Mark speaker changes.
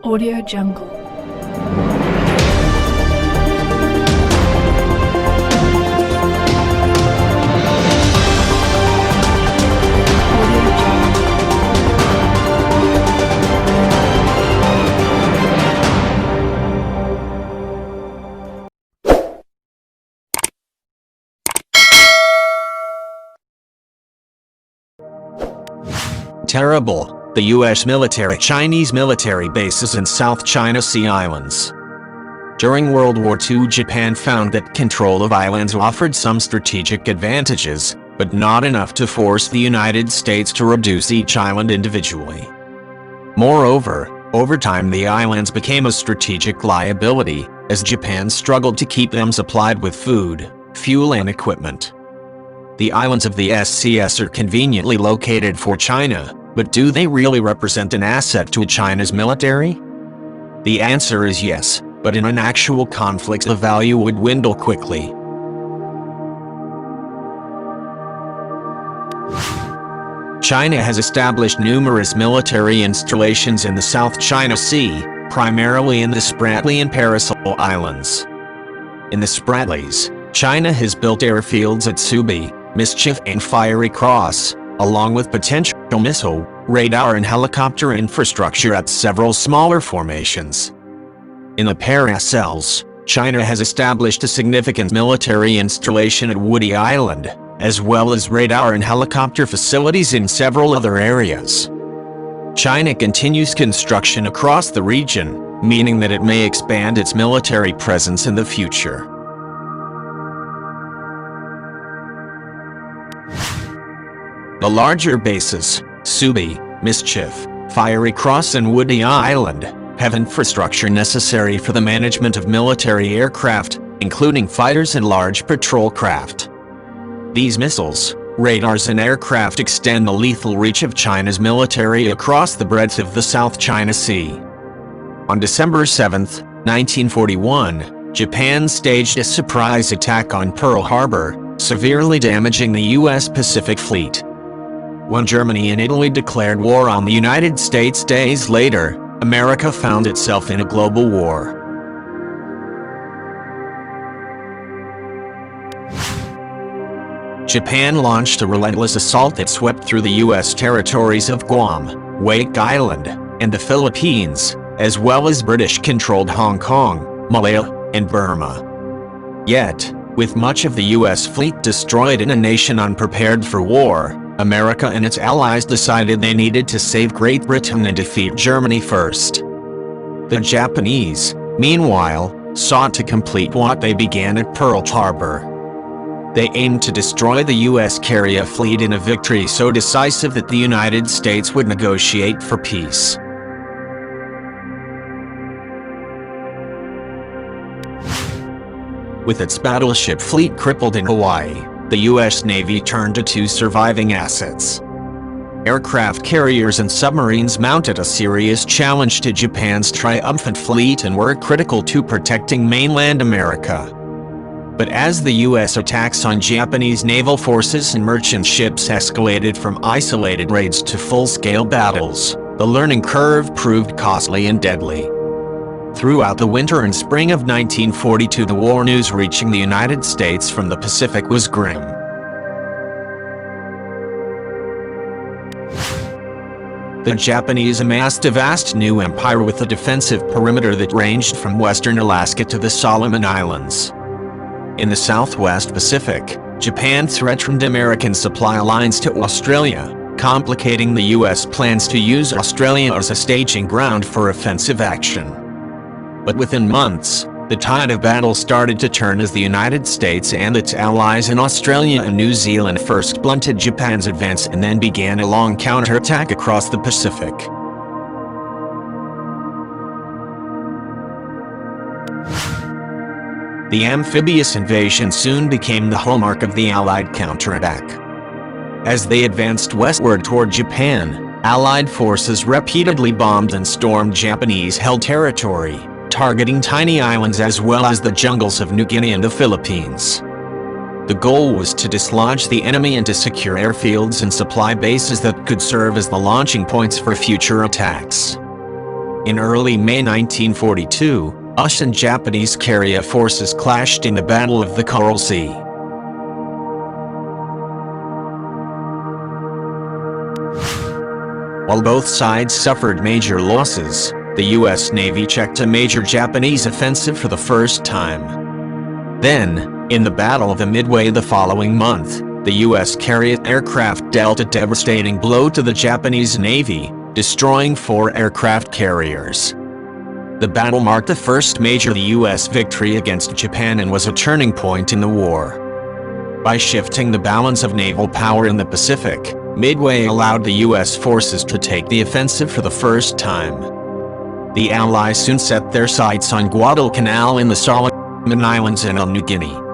Speaker 1: Audio Jungle.
Speaker 2: Terrible. The U.S. Chinese military bases in South China Sea islands. During World War II, Japan found that control of islands offered some strategic advantages, but not enough to force the United States to reduce each island individually. Moreover, over time the islands became a strategic liability, as Japan struggled to keep them supplied with food, fuel and equipment. The islands of the SCS are conveniently located for China, but do they really represent an asset to China's military? The answer is yes, but in an actual conflict the value would dwindle quickly. China has established numerous military installations in the South China Sea, primarily in the Spratly and Paracel Islands. In the Spratlys, China has built airfields at Subi, Mischief and Fiery Cross, along with potential missile, radar and helicopter infrastructure at several smaller formations. In the Paracels, China has established a significant military installation at Woody Island, as well as radar and helicopter facilities in several other areas. China continues construction across the region, meaning that it may expand its military presence in the future. The larger bases, Subi, Mischief, Fiery Cross and Woody Island, have infrastructure necessary for the management of military aircraft, including fighters and large patrol craft. These missiles, radars and aircraft extend the lethal reach of China's military across the breadth of the South China Sea. On December 7, 1941, Japan staged a surprise attack on Pearl Harbor, severely damaging the U.S. Pacific Fleet. When Germany and Italy declared war on the United States days later, America found itself in a global war. Japan launched a relentless assault that swept through the U.S. territories of Guam, Wake Island, and the Philippines, as well as British-controlled Hong Kong, Malaya, and Burma. Yet, with much of the U.S. fleet destroyed and a nation unprepared for war, America and its allies decided they needed to save Great Britain and defeat Germany first. The Japanese, meanwhile, sought to complete what they began at Pearl Harbor. They aimed to destroy the U.S. carrier fleet in a victory so decisive that the United States would negotiate for peace. With its battleship fleet crippled in Hawaii, the U.S. Navy turned to two surviving assets. Aircraft carriers and submarines mounted a serious challenge to Japan's triumphant fleet and were critical to protecting mainland America. But as the U.S. attacks on Japanese naval forces and merchant ships escalated from isolated raids to full-scale battles, the learning curve proved costly and deadly. Throughout the winter and spring of 1942, the war news reaching the United States from the Pacific was grim. The Japanese amassed a vast new empire with a defensive perimeter that ranged from western Alaska to the Solomon Islands. In the Southwest Pacific, Japan threatened American supply lines to Australia, complicating the U.S. plans to use Australia as a staging ground for offensive action. But within months, the tide of battle started to turn as the United States and its allies in Australia and New Zealand first blunted Japan's advance and then began a long counterattack across the Pacific. The amphibious invasion soon became the hallmark of the Allied counterattack. As they advanced westward toward Japan, Allied forces repeatedly bombed and stormed Japanese-held territory, targeting tiny islands as well as the jungles of New Guinea and the Philippines. The goal was to dislodge the enemy and to secure airfields and supply bases that could serve as the launching points for future attacks. In early May 1942, US and Japanese carrier forces clashed in the Battle of the Coral Sea. While both sides suffered major losses, the US Navy checked a major Japanese offensive for the first time. Then, in the Battle of the Midway the following month, the US carrier aircraft dealt a devastating blow to the Japanese Navy, destroying 4 aircraft carriers. The battle marked the first major US victory against Japan and was a turning point in the war. By shifting the balance of naval power in the Pacific, Midway allowed the US forces to take the offensive for the first time. The Allies soon set their sights on Guadalcanal in the Solomon Islands and on New Guinea.